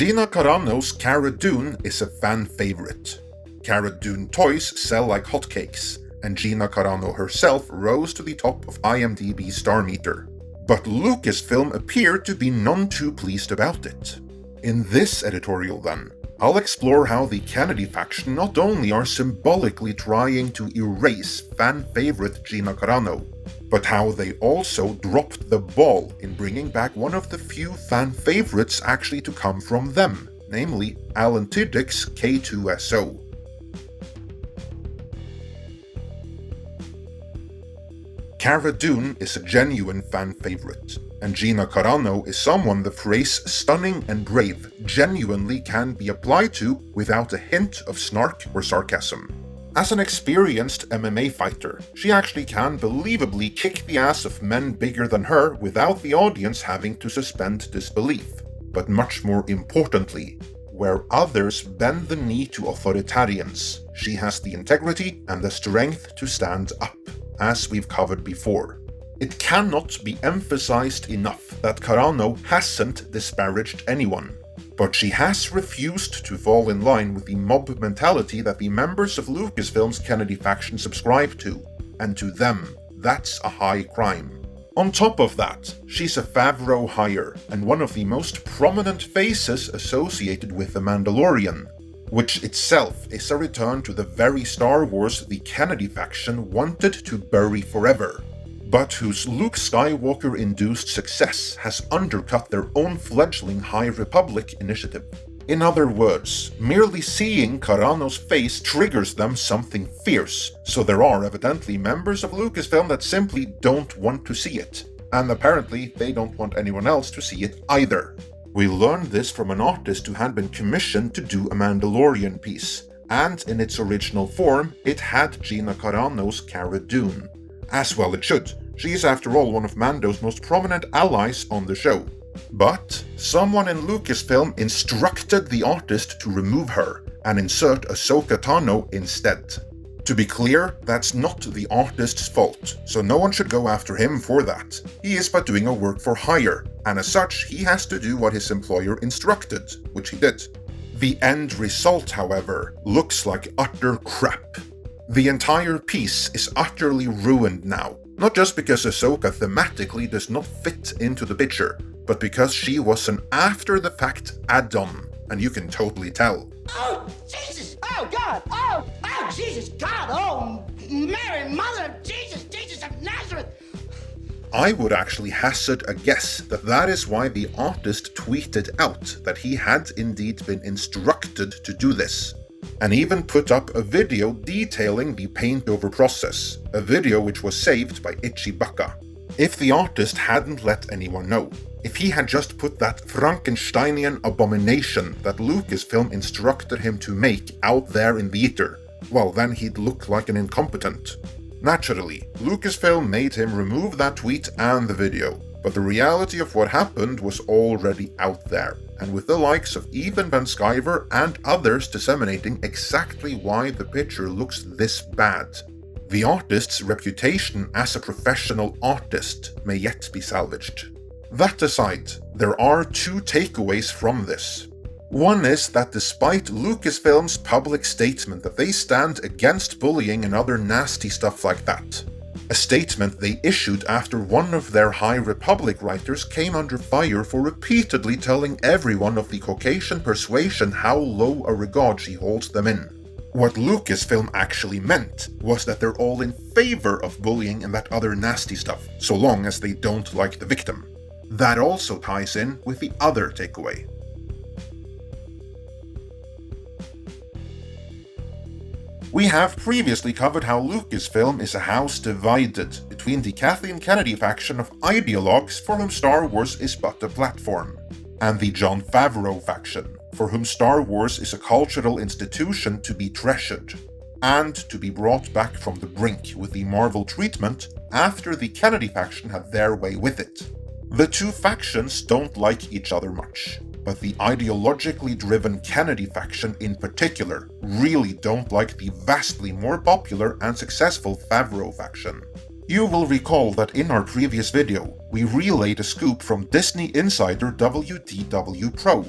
Gina Carano's Cara Dune is a fan favorite. Cara Dune toys sell like hotcakes, and Gina Carano herself rose to the top of imdb Starmeter. But Lucasfilm appeared to be none too pleased about it. In this editorial then, I'll explore how the Kennedy faction not only are symbolically trying to erase fan favorite Gina Carano, but how they also dropped the ball in bringing back one of the few fan favorites actually to come from them, namely Alan Tudyk's K2SO. Cara Dune is a genuine fan favorite, and Gina Carano is someone the phrase stunning and brave genuinely can be applied to without a hint of snark or sarcasm. As an experienced MMA fighter, she actually can believably kick the ass of men bigger than her without the audience having to suspend disbelief. But much more importantly, where others bend the knee to authoritarians, she has the integrity and the strength to stand up, as we've covered before. It cannot be emphasized enough that Carano hasn't disparaged anyone, but she has refused to fall in line with the mob mentality that the members of Lucasfilm's Kennedy faction subscribe to, and to them, that's a high crime. On top of that, she's a Favreau hire, and one of the most prominent faces associated with The Mandalorian, which itself is a return to the very Star Wars the Kennedy faction wanted to bury forever, but whose Luke Skywalker-induced success has undercut their own fledgling High Republic initiative. In other words, merely seeing Carano's face triggers them something fierce, so there are evidently members of Lucasfilm that simply don't want to see it, and apparently they don't want anyone else to see it either. We learned this from an artist who had been commissioned to do a Mandalorian piece, and in its original form, it had Gina Carano's Cara Dune. As well it should. She is after all one of Mando's most prominent allies on the show. But someone in Lucasfilm instructed the artist to remove her and insert Ahsoka Tano instead. To be clear, that's not the artist's fault, so no one should go after him for that. He is but doing a work for hire, and as such, he has to do what his employer instructed, which he did. The end result, however, looks like utter crap. The entire piece is utterly ruined now, not just because Ahsoka thematically does not fit into the picture, but because she was an after-the-fact add-on, and you can totally tell. Oh, Jesus! Oh, God! Oh, Jesus! God! Oh, Mary, Mother of Jesus! Jesus of Nazareth! I would actually hazard a guess that that is why the artist tweeted out that he had indeed been instructed to do this, and even put up a video detailing the paint-over process, a video which was saved by Itchy Baka. If the artist hadn't let anyone know, if he had just put that Frankensteinian abomination that Lucasfilm instructed him to make out there in the ether, well then he'd look like an incompetent. Naturally, Lucasfilm made him remove that tweet and the video, but the reality of what happened was already out there, and with the likes of even Ben Skyver and others disseminating exactly why the picture looks this bad. The artist's reputation as a professional artist may yet be salvaged. That aside, there are two takeaways from this. One is that despite Lucasfilm's public statement that they stand against bullying and other nasty stuff like that, a statement they issued after one of their High Republic writers came under fire for repeatedly telling everyone of the Caucasian persuasion how low a regard she holds them in. What Lucasfilm actually meant was that they're all in favor of bullying and that other nasty stuff, so long as they don't like the victim. That also ties in with the other takeaway. We have previously covered how Lucasfilm is a house divided between the Kathleen Kennedy faction of ideologues for whom Star Wars is but a platform, and the Jon Favreau faction, for whom Star Wars is a cultural institution to be treasured, and to be brought back from the brink with the Marvel treatment after the Kennedy faction had their way with it. The two factions don't like each other much, but the ideologically driven Kennedy faction in particular really don't like the vastly more popular and successful Favreau faction. You will recall that in our previous video, we relayed a scoop from Disney insider WDW Pro.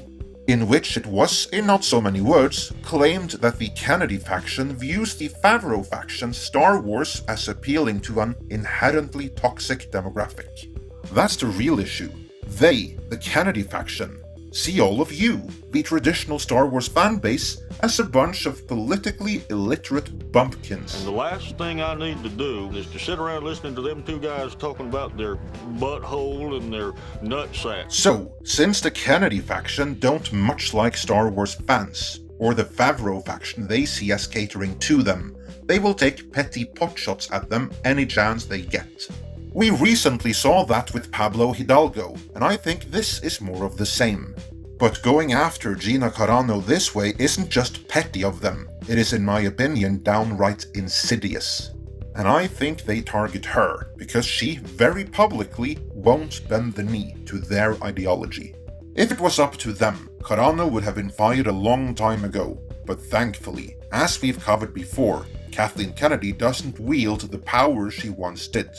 in which it was, in not so many words, claimed that the Kennedy faction views the Favreau faction's Star Wars as appealing to an inherently toxic demographic. That's the real issue. They, the Kennedy faction, see all of you, the traditional Star Wars fanbase, as a bunch of politically illiterate bumpkins. And the last thing I need to do is to sit around listening to them two guys talking about their butthole and their nutsack. So, since the Kennedy faction don't much like Star Wars fans, or the Favreau faction they see as catering to them, they will take petty potshots at them any chance they get. We recently saw that with Pablo Hidalgo, and I think this is more of the same. But going after Gina Carano this way isn't just petty of them, it is in my opinion downright insidious. And I think they target her, because she very publicly won't bend the knee to their ideology. If it was up to them, Carano would have been fired a long time ago, but thankfully, as we've covered before, Kathleen Kennedy doesn't wield the power she once did.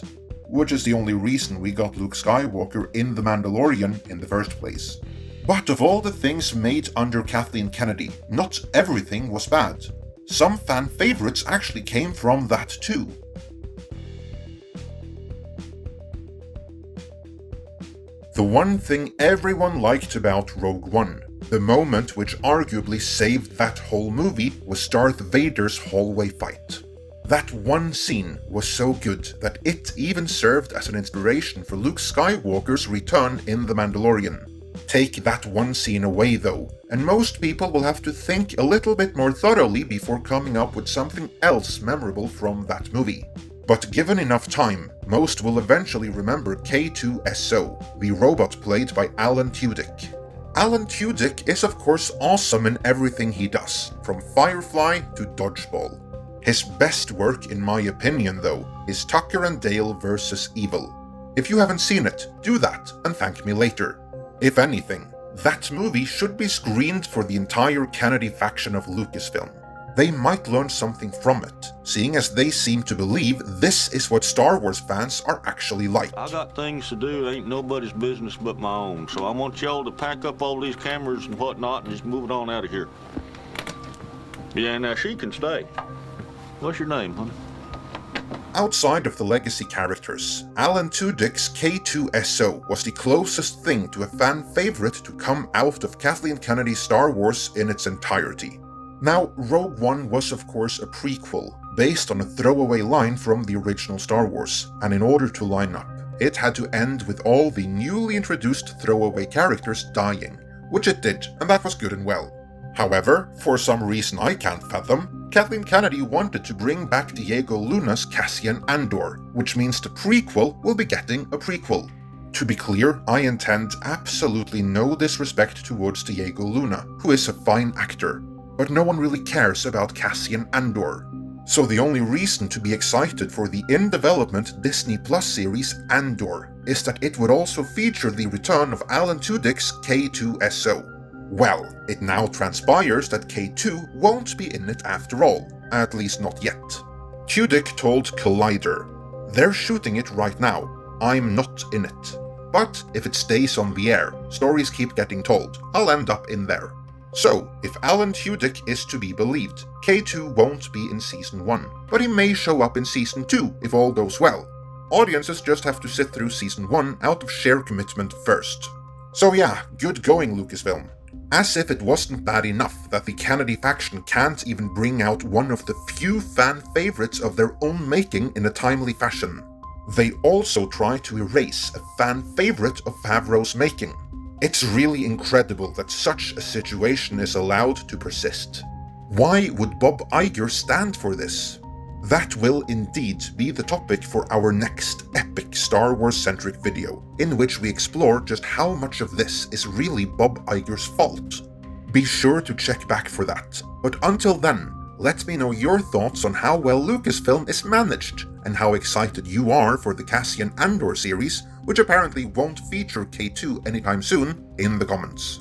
Which is the only reason we got Luke Skywalker in The Mandalorian in the first place. But of all the things made under Kathleen Kennedy, not everything was bad. Some fan favorites actually came from that too. The one thing everyone liked about Rogue One, the moment which arguably saved that whole movie, was Darth Vader's hallway fight. That one scene was so good that it even served as an inspiration for Luke Skywalker's return in The Mandalorian. Take that one scene away though, and most people will have to think a little bit more thoroughly before coming up with something else memorable from that movie. But given enough time, most will eventually remember K2SO, the robot played by Alan Tudyk. Alan Tudyk is of course awesome in everything he does, from Firefly to Dodgeball. His best work, in my opinion though, is Tucker and Dale vs. Evil. If you haven't seen it, do that and thank me later. If anything, that movie should be screened for the entire Kennedy faction of Lucasfilm. They might learn something from it, seeing as they seem to believe this is what Star Wars fans are actually like. I got things to do, ain't nobody's business but my own, so I want y'all to pack up all these cameras and whatnot and just move it on out of here. Yeah, now she can stay. What's your name, honey? Outside of the legacy characters, Alan Tudyk's K2SO was the closest thing to a fan favorite to come out of Kathleen Kennedy's Star Wars in its entirety. Now, Rogue One was of course a prequel, based on a throwaway line from the original Star Wars, and in order to line up, it had to end with all the newly introduced throwaway characters dying, which it did, and that was good and well. However, for some reason I can't fathom, Kathleen Kennedy wanted to bring back Diego Luna's Cassian Andor, which means the prequel will be getting a prequel. To be clear, I intend absolutely no disrespect towards Diego Luna, who is a fine actor, but no one really cares about Cassian Andor. So the only reason to be excited for the in-development Disney Plus series Andor is that it would also feature the return of Alan Tudyk's K2SO. Well, it now transpires that K2 won't be in it after all, at least not yet. Tudyk told Collider, "They're shooting it right now, I'm not in it. But if it stays on the air, stories keep getting told, I'll end up in there." So, if Alan Tudyk is to be believed, K2 won't be in Season 1, but he may show up in Season 2 if all goes well. Audiences just have to sit through Season 1 out of sheer commitment first. So yeah, good going Lucasfilm. As if it wasn't bad enough that the Kennedy faction can't even bring out one of the few fan favorites of their own making in a timely fashion. They also try to erase a fan favorite of Favreau's making. It's really incredible that such a situation is allowed to persist. Why would Bob Iger stand for this? That will indeed be the topic for our next epic Star Wars-centric video, in which we explore just how much of this is really Bob Iger's fault. Be sure to check back for that, but until then, let me know your thoughts on how well Lucasfilm is managed, and how excited you are for the Cassian Andor series, which apparently won't feature K2 anytime soon, in the comments.